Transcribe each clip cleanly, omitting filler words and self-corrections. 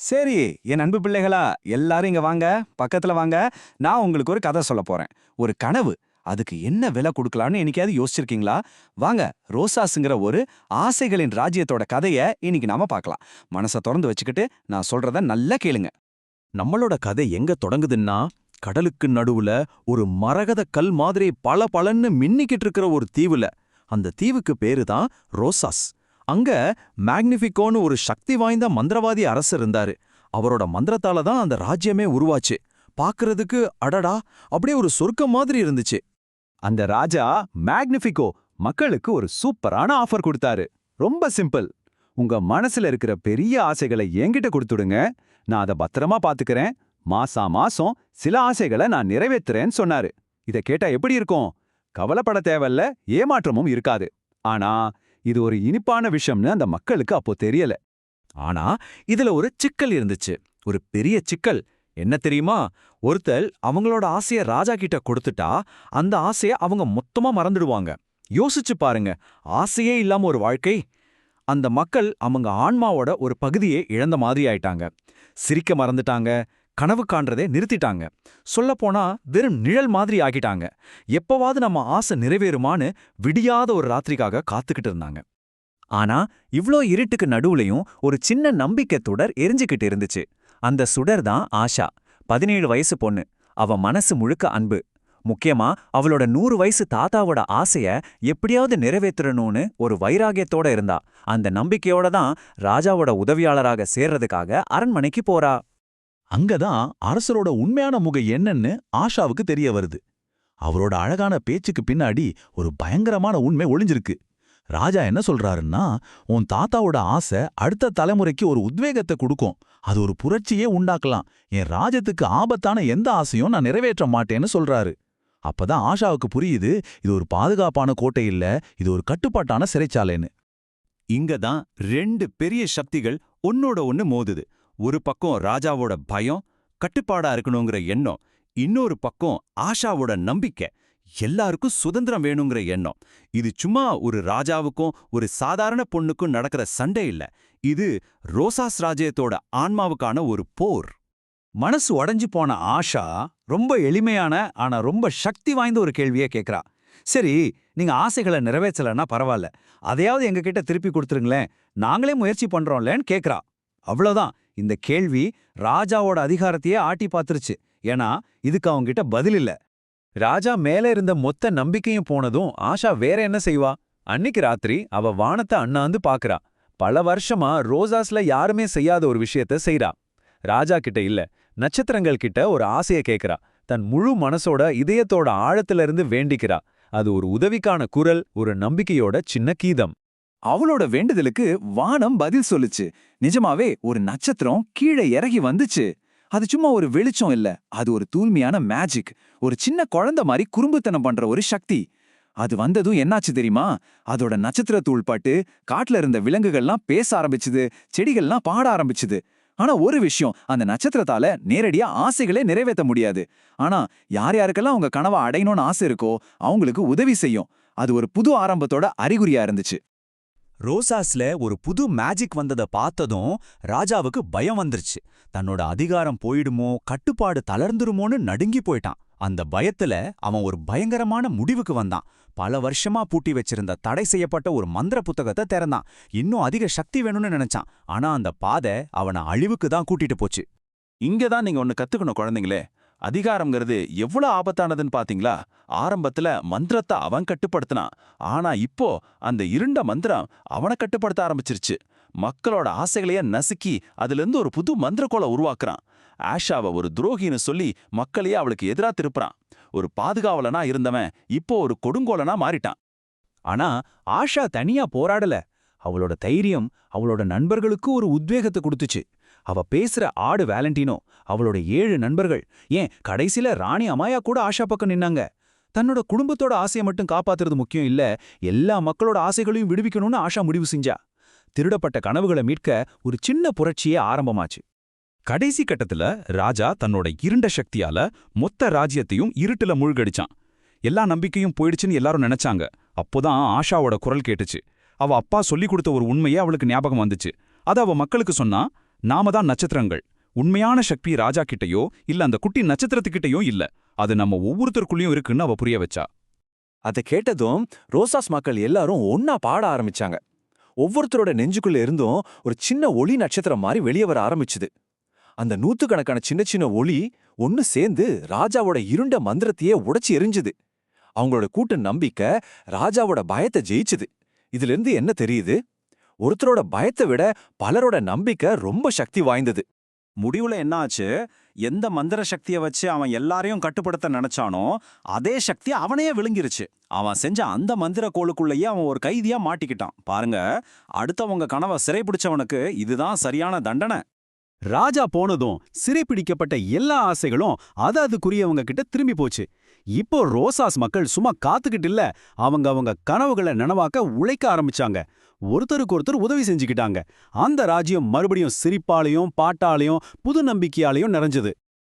சரி, என் அன்பு பிள்ளைகளா, எல்லாரும் இங்க வாங்க, பக்கத்துல வாங்க. நான் உங்களுக்கு ஒரு கதை சொல்லப் போறேன். ஒரு கனவு. அதுக்கு என்ன விலை கொடுக்கலாம்னு என்னைக்காவது யோசிச்சிருக்கீங்களா? வாங்க, ரோசாஸ்ங்கிற ஒரு ஆசைகளின் ராஜ்யத்தோட கதைய இன்னைக்கு நாம பார்க்கலாம். மனச திறந்து வச்சுக்கிட்டு நான் சொல்றத நல்லா கேளுங்க. நம்மளோட கதை எங்க தொடங்குதுன்னா, கடலுக்கு நடுவுல ஒரு மரகத கல் மாதிரி பளபளன்னு மின்னிக்கிட்டு இருக்கிற ஒரு தீவுல. அந்த தீவுக்கு பேரு தான் ரோசாஸ். அங்க மேக்னிஃபிகோன்னு ஒரு சக்தி வாய்ந்த மந்திரவாதி அரசர் இருந்தாரு. அவரோட மந்திரத்தால தான் அந்த ராஜ்யமே உருவாச்சு. பாக்குறதுக்கு அடடா, அப்படியே ஒரு சொர்க்கம் மாதிரி இருந்துச்சு. அந்த ராஜா மேக்னிஃபிகோ மக்களுக்கு ஒரு சூப்பரான ஆஃபர் கொடுத்தாரு. ரொம்ப சிம்பிள். உங்க மனசுல இருக்கிற பெரிய ஆசைகளை என்கிட்ட கொடுத்துடுங்க, நான் அதை பத்திரமா பாத்துக்கிறேன். மாசா மாசம் சில ஆசைகளை நான் நிறைவேத்துறேன்னு சொன்னாரு. இத கேட்டா எப்படி இருக்கும்? கவலைப்பட தேவையில்ல, ஏமாற்றமும் இருக்காது. ஆனா இது ஒரு இனிப்பான விஷயம்னு அந்த மக்களுக்கு அப்போ தெரியல. ஆனா இதுல ஒரு சிக்கல் இருந்துச்சு. ஒரு பெரிய சிக்கல். என்ன தெரியுமா? ஒருத்தர் அவங்களோட ஆசைய ராஜா கிட்ட கொடுத்துட்டா அந்த ஆசைய அவங்க மொத்தமா மறந்துடுவாங்க. யோசிச்சு பாருங்க, ஆசையே இல்லாம ஒரு வாழ்க்கை. அந்த மக்கள் அவங்க ஆன்மாவோட ஒரு பகுதியை இழந்த மாதிரி ஆயிட்டாங்க. சிரிக்க மறந்துட்டாங்க, கனவு காண்றதே நிறுத்திட்டாங்க. சொல்லப்போனா வெறும் நிழல் மாதிரி ஆகிட்டாங்க. எப்பவாவது நம்ம ஆசை நிறைவேறுமான்னு விடியாத ஒரு ராத்திரிக்காக காத்துக்கிட்டு இருந்தாங்க. ஆனா இவ்ளோ இருட்டுக்கு நடுவுலயும் ஒரு சின்ன நம்பிக்கை தொடர் எரிஞ்சுக்கிட்டு இருந்துச்சு. அந்த சுடர் தான் ஆஷா. 17 வயசு பொண்ணு. அவ மனசு முழுக்க அன்பு. முக்கியமா அவளோட 100 வயசு தாத்தாவோட ஆசைய எப்படியாவது நிறைவேற்றணும்னு ஒரு வைராகியத்தோட இருந்தா. அந்த நம்பிக்கையோட தான் ராஜாவோட உதவியாளராக சேர்றதுக்காக அரண்மனைக்கு போறா. அங்கதான் அரசரோட உண்மையான முகம் என்னன்னு ஆஷாவுக்கு தெரிய வருது. அவரோட அழகான பேச்சுக்கு பின்னாடி ஒரு பயங்கரமான உண்மை ஒளிஞ்சிருக்கு. ராஜா என்ன சொல்றாருன்னா, உன் தாத்தாவோட ஆசை அடுத்த தலைமுறைக்கு ஒரு உத்வேகத்தை கொடுக்கும், அது ஒரு புரட்சியே உண்டாக்கலாம். என் ராஜ்யத்துக்கு ஆபத்தான எந்த ஆசையும் நான் நிறைவேற்ற மாட்டேன்னு சொல்றாரு. அப்பதான் ஆஷாவுக்கு புரியுது, இது ஒரு பாதுகாப்பான கோட்டை இல்ல, இது ஒரு கட்டுப்பாட்டான சிறைச்சாலைன்னு. இங்கதான் 2 பெரிய சக்திகள் ஒன்னோட ஒன்னு மோதுது. ஒரு பக்கம் ராஜாவோட பயம், கட்டுப்பாடா இருக்கணுங்கிற எண்ணம். இன்னொரு பக்கம் ஆஷாவோட நம்பிக்கை, எல்லாருக்கும் சுதந்திரம் வேணுங்கிற எண்ணம். இது சும்மா ஒரு ராஜாவுக்கும் ஒரு சாதாரண பொண்ணுக்கும் நடக்கிற சண்டை இல்ல. இது ரோசாஸ் ராஜ்யத்தோட ஆன்மாவுக்கான ஒரு போர். மனசு உடைஞ்சு போன ஆஷா ரொம்ப எளிமையான ஆனா ரொம்ப சக்தி வாய்ந்த ஒரு கேள்வியை கேட்கறா. சரி, நீங்க ஆசைகளை நிறைவேற்றலன்னா பரவாயில்ல, அதையாவது எங்ககிட்ட திருப்பி கொடுத்துருங்களேன், நாங்களே முயற்சி பண்றோம்லன்னு கேட்கறா. அவ்வளவுதான். இந்த கேள்வி ராஜாவோட அதிகாரத்தையே ஆட்டி பாத்துருச்சு. ஏன்னா இதுக்கு அவங்கிட்ட பதில் இல்ல. ராஜா மேல இருந்த மொத்த நம்பிக்கையும் போனதும் ஆஷா வேற என்ன செய்வா? அன்னிக்கு ராத்திரி அவ வானத்தை அண்ணாந்து பாக்குறா. பல வருஷமா ரோசாஸ்ல யாருமே செய்யாத ஒரு விஷயத்த செய்றா. ராஜா கிட்ட இல்ல, நட்சத்திரங்கள் கிட்ட ஒரு ஆசைய கேக்குறா. தன் முழு மனசோட இதயத்தோட ஆழத்துல இருந்து வேண்டிக்கிறா. அது ஒரு உதவிக்கான குரல், ஒரு நம்பிக்கையோட சின்ன கீதம். அவளோட வேண்டுதலுக்கு வானம் பதில் சொல்லுச்சு. நிஜமாவே ஒரு நட்சத்திரம் கீழே இறங்கி வந்துச்சு. அது சும்மா ஒரு வெளிச்சம் இல்ல, அது ஒரு தூய்மையான மேஜிக். ஒரு சின்ன குழந்தை மாதிரி குறும்புத்தனம் பண்ற ஒரு சக்தி. அது வந்ததும் என்னாச்சு தெரியுமா? அதோட நட்சத்திர தூள் பட்டு காட்டுல இருந்த விலங்குகள்லாம் பேச ஆரம்பிச்சுது, செடிகள்லாம் பாட ஆரம்பிச்சுது. ஆனா ஒரு விஷயம், அந்த நட்சத்திரத்தால நேரடியா ஆசைகளே நிறைவேற்ற முடியாது. ஆனா யார் யாருக்கெல்லாம் அவங்க கனவை அடையணும்னு ஆசை இருக்கோ அவங்களுக்கு உதவி செய்யும். அது ஒரு புது ஆரம்பத்தோட அறிகுறியா இருந்துச்சு. ரோசாஸ்ல ஒரு புது மேஜிக் வந்ததை பார்த்ததும் ராஜாவுக்கு பயம் வந்துருச்சு. தன்னோட அதிகாரம் போயிடுமோ, கட்டுப்பாடு தளர்ந்துருமோன்னு நடுங்கி போயிட்டான். அந்த பயத்துல அவன் ஒரு பயங்கரமான முடிவுக்கு வந்தான். பல வருஷமா பூட்டி வச்சிருந்த தடை செய்யப்பட்ட ஒரு மந்திர புத்தகத்தை திறந்தான். இன்னும் அதிக சக்தி வேணும்னு நினைச்சான். ஆனா அந்த பாதை அவனை அழிவுக்கு தான் கூட்டிட்டு போச்சு. இங்கதான் நீங்க ஒன்னு கத்துக்கணும் குழந்தைங்களே. அதிகாரம்ங்கிறது எவ்வளவு ஆபத்தானதுன்னு பாத்தீங்களா? ஆரம்பத்துல மந்திரத்தை அவன் கட்டுப்படுத்தினான். ஆனா இப்போ அந்த இருண்ட மந்திரம் அவனை கட்டுப்படுத்த ஆரம்பிச்சிருச்சு. மக்களோட ஆசைகளையே நசுக்கி அதுல இருந்து ஒரு புது மந்திரக்கோளை உருவாக்குறான். ஆஷாவை ஒரு துரோகின்னு சொல்லி மக்களையே அவளுக்கு எதிரா திருப்புறான். ஒரு பாதுகாவலனா இருந்தவன் இப்போ ஒரு கொடுங்கோலனா மாறிட்டான். ஆனா ஆஷா தனியா போராடல. அவளோட தைரியம் அவளோட நண்பர்களுக்கு ஒரு உத்வேகத்தை கொடுத்துச்சு. அவ பேசுற ஆடு வேலண்டினோ, அவளோட 7 நண்பர்கள், ஏன் கடைசில ராணி அமாயா கூட ஆஷா பக்கம் நின்னாங்க. தன்னோட குடும்பத்தோட ஆசையை மட்டும் காப்பாத்துறது முக்கியம் இல்ல, எல்லா மக்களோட ஆசைகளையும் விடுவிக்கணும்னு ஆஷா முடிவு செஞ்சா. திருடப்பட்ட கனவுகளை மீட்க ஒரு சின்ன புரட்சியே ஆரம்பமாச்சு. கடைசி கட்டத்துல ராஜா தன்னோட இருண்ட சக்தியால மொத்த ராஜ்யத்தையும் இருட்டுல மூழ்கடிச்சான். எல்லா நம்பிக்கையும் போயிடுச்சுன்னு எல்லாரும் நினைச்சாங்க. அப்போதான் ஆஷாவோட குரல் கேட்டுச்சு. அவ அப்பா சொல்லிக் கொடுத்த ஒரு உண்மையே அவளுக்கு ஞாபகம் வந்துச்சு. அத அவ மக்களுக்கு சொன்னா. நாம தான் நட்சத்திரங்கள். உண்மையான சக்தி ராஜா கிட்டயோ இல்ல அந்த குட்டி நட்சத்திரத்துக்கிட்டயோ இல்ல. அது நம்ம ஒவ்வொருத்தருக்குள்ளயும் இருக்குன்னு அவ புரிய வச்சா. அதை கேட்டதும் ரோசாஸ் மக்கள் எல்லாரும் ஒன்னா பாட ஆரம்பிச்சாங்க. ஒவ்வொருத்தரோட நெஞ்சுக்குள்ள இருந்தும் ஒரு சின்ன ஒளி நட்சத்திரம் மாதிரி வெளியே வர ஆரம்பிச்சுது. அந்த நூத்துக்கணக்கான சின்ன சின்ன ஒளி ஒன்னு சேர்ந்து ராஜாவோட இருண்ட மந்திரத்தையே உடைச்சு எரிஞ்சுது. அவங்களோட கூட்ட நம்பிக்கை ராஜாவோட பயத்தை ஜெயிச்சுது. இதுல இருந்து என்ன தெரியுது? ஒருத்தரோட பயத்தை விட பலரோட நம்பிக்கை ரொம்ப சக்தி வாய்ந்தது. முடிவுல என்ன ஆச்சு? எந்த மந்திர சக்தியை வச்சு அவன் எல்லாரையும் கட்டுப்படுத்த நினைச்சானோ அதே சக்தி அவனையே விழுங்கிருச்சு. அவன் செஞ்ச அந்த மந்திர கோளுக்குள்ளேயே அவன் ஒரு கைதியா மாட்டிக்கிட்டான். பாருங்க, அடுத்தவங்க கனவை சிறைப்பிடிச்சவனுக்கு இதுதான் சரியான தண்டனை. ராஜா போனதும் சிறைப்பிடிக்கப்பட்ட எல்லா ஆசைகளும் அதுக்குரியவங்க கிட்ட திரும்பி போச்சு. இப்போ ரோசாஸ் மக்கள் சும்மா காத்துக்கிட்டு இல்ல, அவங்க கனவுகளை நனவாக்க உழைக்க ஆரம்பிச்சாங்க. ஒருத்தருக்கு ஒருத்தர் உதவி செஞ்சுக்கிட்டாங்க. அந்த ராஜ்யம் மறுபடியும் சிரிப்பாலையும் பாட்டாலையும் புது நம்பிக்கையாலையும் நிறைஞ்சது.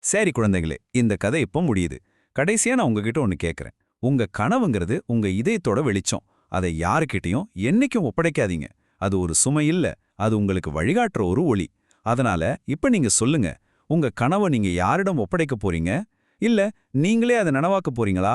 சரி குழந்தைகளே, இந்த கதை இப்போ முடியுது. கடைசியா நான் உங்ககிட்ட ஒன்னு கேட்கறேன். உங்க கனவுங்கிறது உங்க இதயத்தோட வெளிச்சம். அதை யாருக்கிட்டையும் என்னைக்கும் ஒப்படைக்காதீங்க. அது ஒரு சுமை இல்ல, அது உங்களுக்கு வழிகாட்டுற ஒரு ஒளி. அதனால இப்ப நீங்க சொல்லுங்க, உங்க கனவை நீங்க யாரிடம் ஒப்படைக்க போறீங்க? இல்ல நீங்களே அதை நனவாக்க போறீங்களா?